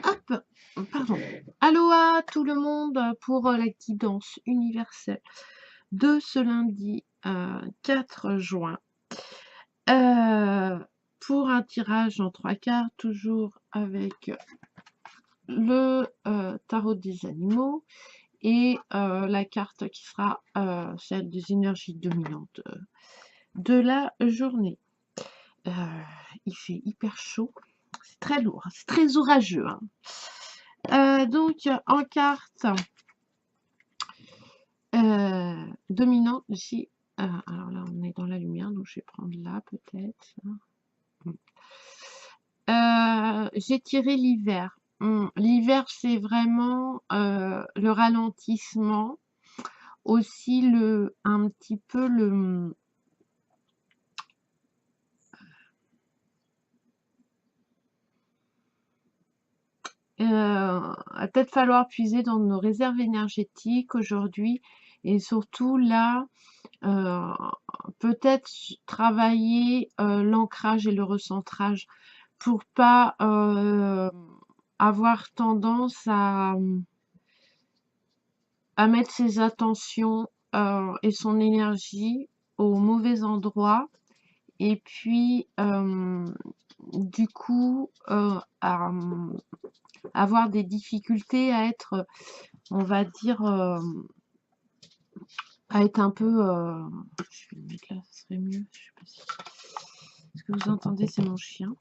Hop, pardon. Aloha tout le monde pour la guidance universelle de ce lundi 4 juin. Pour un tirage en 3 cartes, toujours avec le tarot des animaux et la carte qui sera celle des énergies dominantes de la journée. Il fait hyper chaud, c'est très lourd, c'est très orageux. Donc en carte dominante ici, alors là on est dans la lumière, donc je vais prendre là peut-être. J'ai tiré l'hiver. L'hiver c'est vraiment le ralentissement, aussi un petit peu le va peut-être falloir puiser dans nos réserves énergétiques aujourd'hui et surtout là, peut-être travailler l'ancrage et le recentrage pour pas avoir tendance à mettre ses attentions et son énergie au mauvais endroit et puis du coup à avoir des difficultés à être, on va dire, à être un peu... je vais le mettre là, ça serait mieux. Je sais pas si... Ce que vous entendez, c'est mon chien.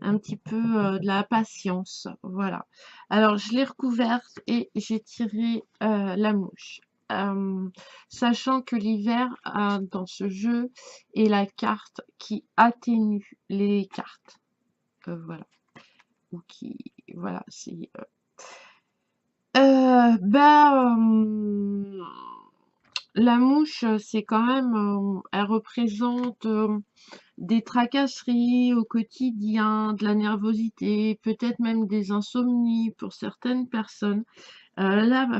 Un petit peu de la patience, voilà. Alors, je l'ai recouverte et j'ai tiré la mouche. Sachant que l'hiver, dans ce jeu, est la carte qui atténue les cartes. Voilà. Ou qui... Voilà, c'est... la mouche, c'est quand même, elle représente des tracasseries au quotidien, de la nervosité, peut-être même des insomnies pour certaines personnes. Là, va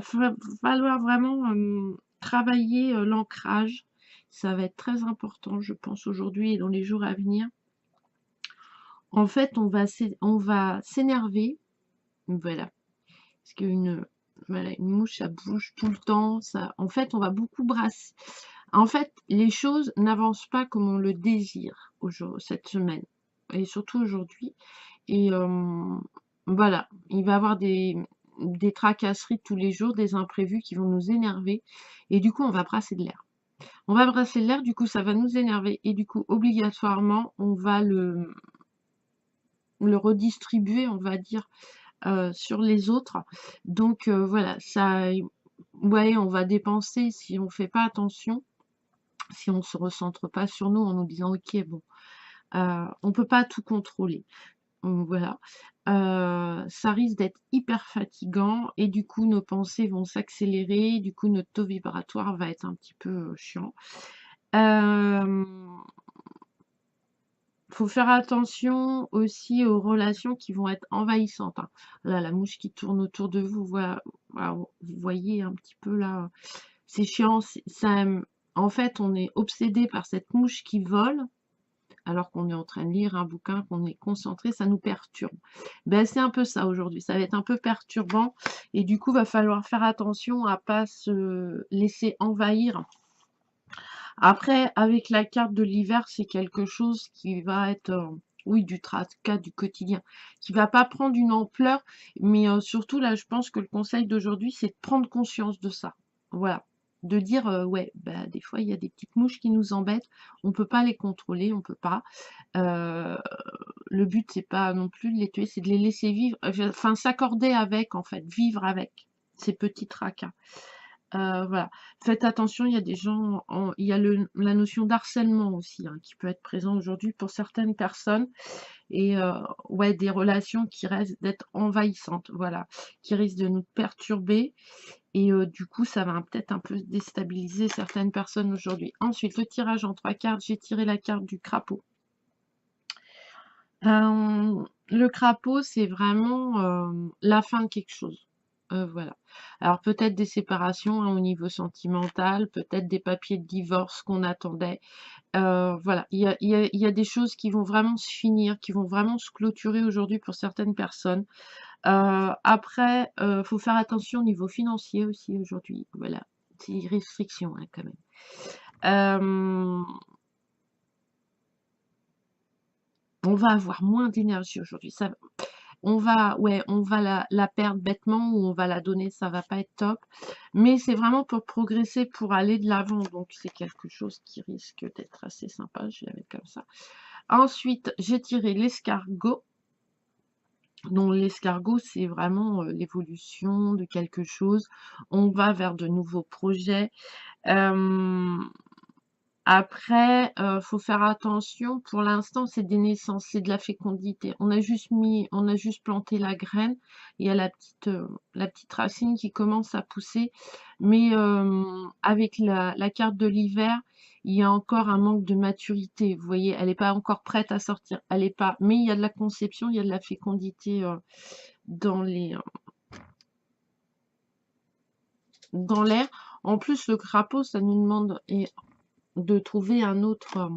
falloir vraiment travailler l'ancrage. Ça va être très important, je pense, aujourd'hui et dans les jours à venir. En fait, on va s'énerver. Voilà. Parce qu'une voilà, une mouche, ça bouge tout le temps. En fait, on va beaucoup brasser. En fait, les choses n'avancent pas comme on le désire cette semaine. Et surtout aujourd'hui. Et voilà, il va y avoir des tracasseries tous les jours, des imprévus qui vont nous énerver. Et du coup, on va brasser de l'air. On va brasser de l'air, du coup, ça va nous énerver. Et du coup, obligatoirement, on va le redistribuer, on va dire, sur les autres. Donc voilà, ça, ouais, on va dépenser si on fait pas attention, si on se recentre pas sur nous en nous disant ok bon, on peut pas tout contrôler. Donc, voilà, ça risque d'être hyper fatigant et du coup nos pensées vont s'accélérer, du coup notre taux vibratoire va être un petit peu chiant. Faut faire attention aussi aux relations qui vont être envahissantes, hein. Là, la mouche qui tourne autour de vous, voilà, vous voyez un petit peu là, c'est chiant. En fait, on est obsédé par cette mouche qui vole, alors qu'on est en train de lire un bouquin, qu'on est concentré, ça nous perturbe. Ben, c'est un peu ça aujourd'hui, ça va être un peu perturbant et du coup, va falloir faire attention à pas se laisser envahir. Après, avec la carte de l'hiver, c'est quelque chose qui va être, oui, du tracas du quotidien, qui va pas prendre une ampleur, mais surtout là, je pense que le conseil d'aujourd'hui, c'est de prendre conscience de ça. Voilà. De dire, ouais, bah, des fois, il y a des petites mouches qui nous embêtent, on peut pas les contrôler, on peut pas. Euh, le but, c'est pas non plus de les tuer, c'est de les laisser vivre, enfin, s'accorder avec, en fait, vivre avec ces petits tracas. Voilà. Faites attention, il y a des gens, il y a la notion d'harcèlement aussi, hein, qui peut être présent aujourd'hui pour certaines personnes. Et ouais, des relations qui restent d'être envahissantes, voilà, qui risquent de nous perturber. Et du coup, ça va peut-être un peu déstabiliser certaines personnes aujourd'hui. Ensuite, le tirage en 3 cartes, j'ai tiré la carte du crapaud. Le crapaud, c'est vraiment la fin de quelque chose. Voilà. Alors peut-être des séparations, hein, au niveau sentimental, peut-être des papiers de divorce qu'on attendait. Voilà, il y a des choses qui vont vraiment se finir, qui vont vraiment se clôturer aujourd'hui pour certaines personnes. Après, faut faire attention au niveau financier aussi aujourd'hui. Voilà, c'est une restriction hein, quand même. On va avoir moins d'énergie aujourd'hui. Ça, ouais, on va la perdre bêtement ou on va la donner, ça va pas être top. Mais c'est vraiment pour progresser, pour aller de l'avant. Donc c'est quelque chose qui risque d'être assez sympa. Je vais la mettre comme ça. Ensuite, j'ai tiré l'escargot. Donc l'escargot, c'est vraiment l'évolution de quelque chose. On va vers de nouveaux projets. Après, faut faire attention. Pour l'instant, c'est des naissances, c'est de la fécondité. On a juste planté la graine. Il y a la petite racine qui commence à pousser. Mais avec la carte de l'hiver, il y a encore un manque de maturité. Vous voyez, elle n'est pas encore prête à sortir. Elle est pas. Mais il y a de la conception, il y a de la fécondité dans dans l'air. En plus, le crapaud, ça nous demande de trouver un autre.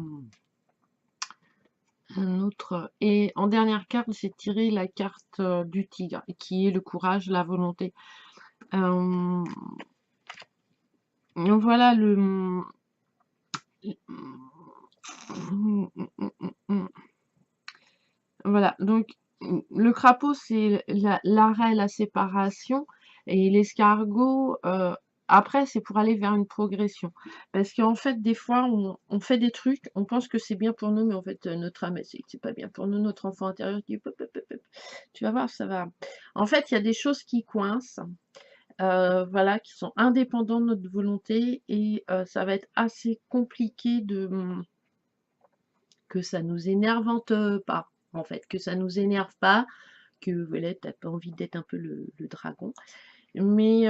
Et en dernière carte, j'ai tiré la carte du tigre, qui est le courage, la volonté. Voilà voilà, donc le crapaud, c'est l'arrêt, la séparation, et l'escargot, après, c'est pour aller vers une progression. Parce qu'en fait, des fois, on fait des trucs, on pense que c'est bien pour nous, mais en fait, notre âme, elle sait que c'est pas bien pour nous, notre enfant intérieur dit, Pop, pop, pop, pop. Tu vas voir, ça va. En fait, il y a des choses qui coincent, voilà, qui sont indépendants de notre volonté, et ça va être assez compliqué que ça nous énervante pas, en fait, que ça nous énerve pas, que voilà, t'as pas envie d'être un peu le dragon. Mais,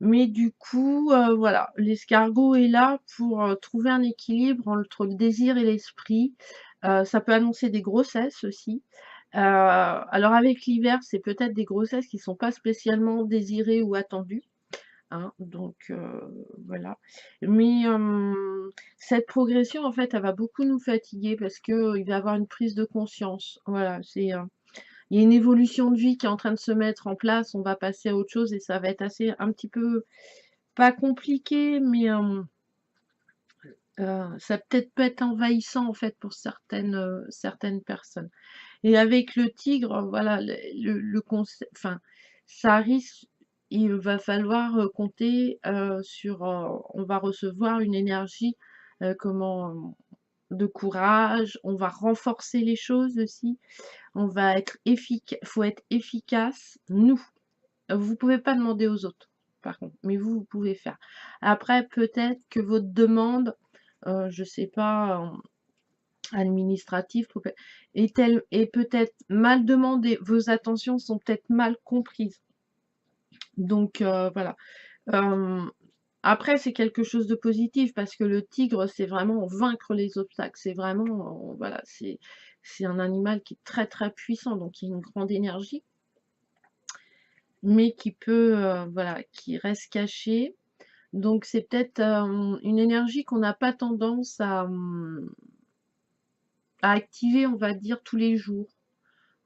mais du coup, voilà, l'escargot est là pour trouver un équilibre entre le désir et l'esprit. Ça peut annoncer des grossesses aussi. Alors avec l'hiver, c'est peut-être des grossesses qui sont pas spécialement désirées ou attendues. Hein, donc voilà. Mais cette progression, en fait, elle va beaucoup nous fatiguer parce que il va y avoir une prise de conscience. Voilà, il y a une évolution de vie qui est en train de se mettre en place. On va passer à autre chose et ça va être assez un petit peu pas compliqué, mais ça peut-être peut être envahissant en fait pour certaines personnes. Et avec le tigre, voilà, enfin, ça risque, il va falloir compter sur, on va recevoir une énergie, comment, de courage, on va renforcer les choses aussi, on va être efficace, faut être efficace, nous. Vous pouvez pas demander aux autres, par contre, mais vous pouvez faire. Après, peut-être que votre demande, je sais pas, administrative est peut-être mal demandée. Vos attentions sont peut-être mal comprises. Donc voilà. Après, c'est quelque chose de positif parce que le tigre, c'est vraiment vaincre les obstacles. C'est vraiment, voilà, c'est un animal qui est très très puissant, donc qui a une grande énergie, mais qui peut, voilà, qui reste caché. Donc c'est peut-être une énergie qu'on n'a pas tendance à activer, on va dire, tous les jours.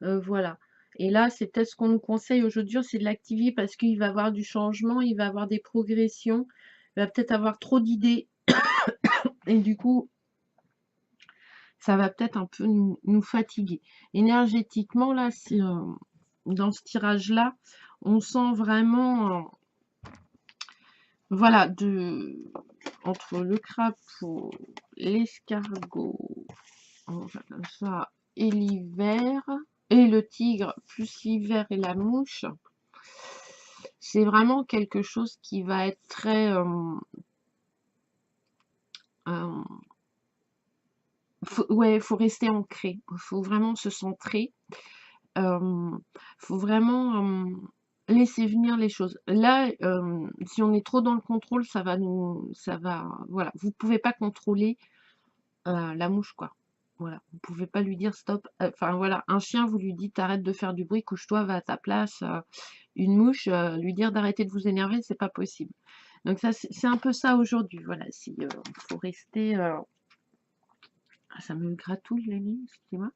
Voilà. Et là, c'est peut-être ce qu'on nous conseille aujourd'hui, c'est de l'activer parce qu'il va y avoir du changement, il va y avoir des progressions, il va peut-être avoir trop d'idées et du coup, ça va peut-être un peu nous fatiguer. Énergétiquement, là, dans ce tirage-là, on sent vraiment, voilà, entre le crapaud, l'escargot, on va comme ça, et l'hiver, et le tigre, plus l'hiver et la mouche. C'est vraiment quelque chose qui va être très... ouais, faut rester ancré. Il faut vraiment se centrer. Faut vraiment laisser venir les choses. Là, si on est trop dans le contrôle, voilà. Vous pouvez pas contrôler la mouche, quoi. Voilà. Vous pouvez pas lui dire stop. Enfin, voilà. Un chien, vous lui dites arrête de faire du bruit, couche-toi, va à ta place. Une mouche, lui dire d'arrêter de vous énerver, c'est pas possible. Donc ça, c'est un peu ça aujourd'hui. Voilà, si faut rester. Ça me gratouille la ligne, excusez-moi.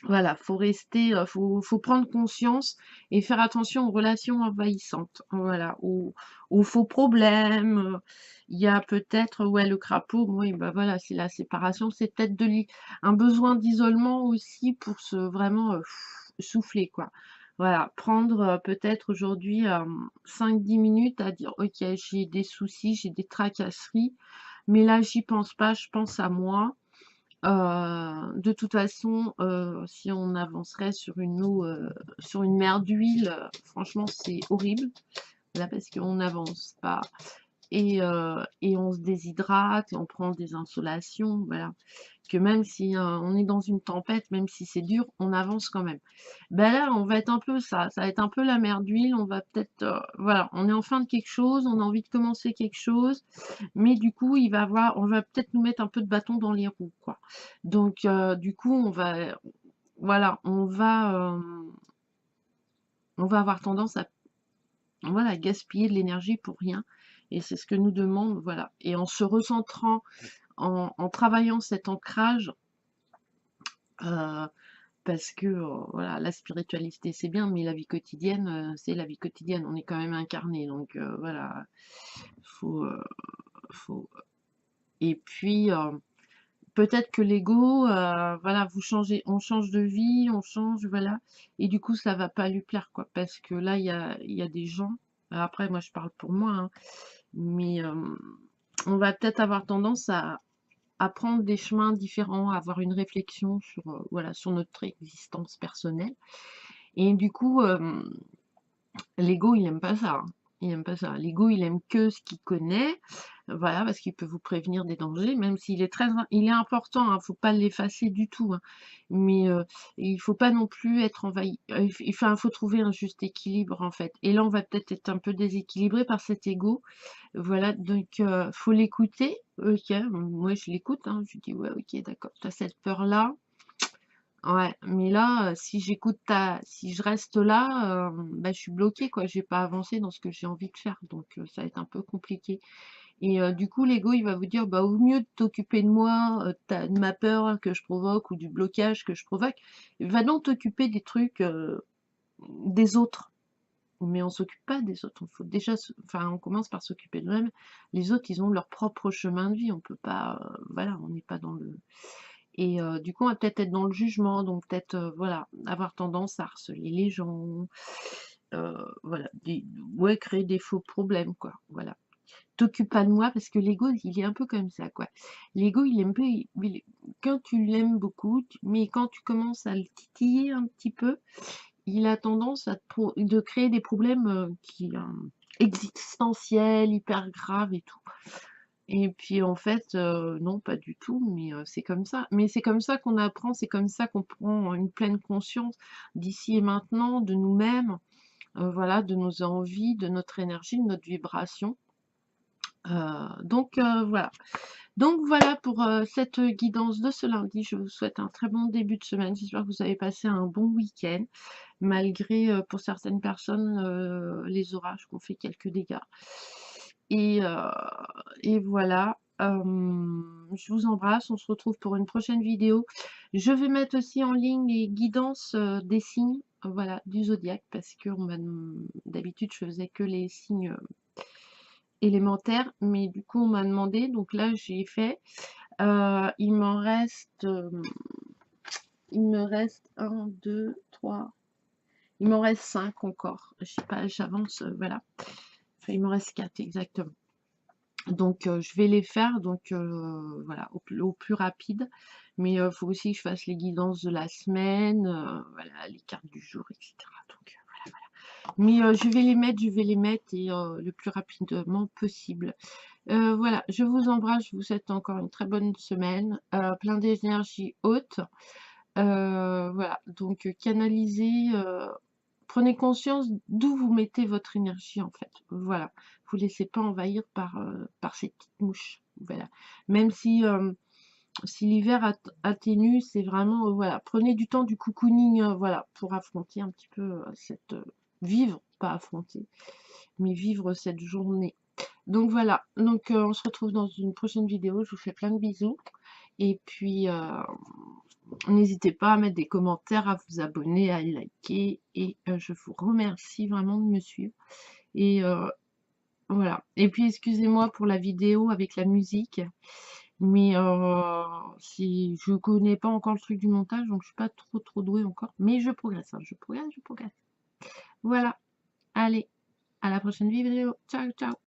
Voilà, faut rester, faut prendre conscience et faire attention aux relations envahissantes. Voilà, aux faux problèmes. Il y a peut-être, ouais, le crapaud, oui, bah voilà, c'est la séparation, c'est peut-être un besoin d'isolement aussi pour se vraiment souffler, quoi. Voilà, prendre peut-être aujourd'hui 5-10 minutes à dire, ok, j'ai des soucis, j'ai des tracasseries, mais là, j'y pense pas, je pense à moi. De toute façon, si on avancerait sur une eau, sur une mer d'huile, franchement, c'est horrible. Là, parce qu'on n'avance pas et on se déshydrate et on prend des insolations, voilà. Que même si on est dans une tempête, même si c'est dur, on avance quand même. Ben là, on va être un peu ça va être un peu la mer d'huile, on va peut-être, voilà, on est en fin de quelque chose, on a envie de commencer quelque chose, mais du coup, on va peut-être nous mettre un peu de bâton dans les roues, quoi. Donc, du coup, voilà, on va avoir tendance à, voilà, gaspiller de l'énergie pour rien. Et c'est ce que nous demande, voilà. Et en se recentrant, en travaillant cet ancrage, euh, parce que voilà, la spiritualité c'est bien, mais la vie quotidienne, c'est la vie quotidienne. On est quand même incarné, donc voilà, faut, faut. Et puis peut-être que l'ego, voilà, on change de vie, on change, voilà, et du coup ça va pas lui plaire, quoi, parce que là il y a des gens. Après moi je parle pour moi, hein, mais on va peut-être avoir tendance à prendre des chemins différents, à avoir une réflexion sur, voilà, sur notre existence personnelle. Et du coup, l'ego, il aime pas ça, hein. Il aime pas ça. L'ego, il aime que ce qu'il connaît, voilà, parce qu'il peut vous prévenir des dangers, même s'il est il est important, hein, faut pas l'effacer du tout, hein. Mais il faut pas non plus être envahi. Enfin, il faut trouver un juste équilibre, en fait. Et là, on va peut-être être un peu déséquilibré par cet ego. Voilà, donc faut l'écouter. Ok, moi je l'écoute, hein, je dis ouais, ok, d'accord, t'as cette peur-là. Ouais, mais là, si je reste là, bah, je suis bloquée, quoi. Je vais pas avancer dans ce que j'ai envie de faire, donc ça va être un peu compliqué. Et du coup, l'ego, il va vous dire, bah, au mieux de t'occuper de moi, de ma peur que je provoque ou du blocage que je provoque, va donc t'occuper des trucs des autres. Mais on s'occupe pas des autres. On faut déjà, enfin, on commence par s'occuper de nous-mêmes. Les autres, ils ont leur propre chemin de vie. On peut pas, voilà, on n'est pas dans le. Et du coup, on va peut-être être dans le jugement, donc peut-être, voilà, avoir tendance à harceler les gens, voilà, ouais, créer des faux problèmes, quoi, voilà. T'occupes pas de moi parce que l'ego, il est un peu comme ça, quoi. L'ego, il aime peu, quand tu l'aimes beaucoup, mais quand tu commences à le titiller un petit peu, il a tendance de créer des problèmes existentiels, hyper graves et tout. Et puis en fait, non, pas du tout, mais c'est comme ça. Mais c'est comme ça qu'on apprend, c'est comme ça qu'on prend une pleine conscience d'ici et maintenant, de nous-mêmes, voilà, de nos envies, de notre énergie, de notre vibration. Donc voilà. Donc voilà pour cette guidance de ce lundi. Je vous souhaite un très bon début de semaine. J'espère que vous avez passé un bon week-end, malgré pour certaines personnes les orages qui ont fait quelques dégâts. Et, euh, et voilà. Je vous embrasse. On se retrouve pour une prochaine vidéo. Je vais mettre aussi en ligne les guidances des signes, voilà, du zodiaque, parce que d'habitude je faisais que les signes élémentaires, mais du coup on m'a demandé, donc là j'ai fait. Il m'en reste, il me reste 1, 2, 3. Il m'en reste 5 encore. Je sais pas, j'avance, voilà. Enfin, il m'en reste 4 exactement. Donc je vais les faire, donc voilà, au plus rapide. Mais il faut aussi que je fasse les guidances de la semaine, voilà, les cartes du jour, etc. Donc voilà, voilà. Mais je vais les mettre et le plus rapidement possible. Voilà, je vous embrasse, je vous souhaite encore une très bonne semaine, plein d'énergie haute. Voilà, donc canalisez, prenez conscience d'où vous mettez votre énergie en fait. Voilà, vous laissez pas envahir par ces petites mouches. Voilà, même si l'hiver atténue, c'est vraiment, voilà, prenez du temps du cocooning, voilà, pour affronter un petit peu vivre, pas affronter, mais vivre cette journée. Donc voilà, donc on se retrouve dans une prochaine vidéo. Je vous fais plein de bisous. Et puis, n'hésitez pas à mettre des commentaires, à vous abonner, à liker et je vous remercie vraiment de me suivre et voilà. Et puis excusez-moi pour la vidéo avec la musique, mais si je connais pas encore le truc du montage, donc je suis pas trop douée encore, mais je progresse, hein, je progresse, je progresse. Voilà, allez, à la prochaine vidéo. Ciao, ciao.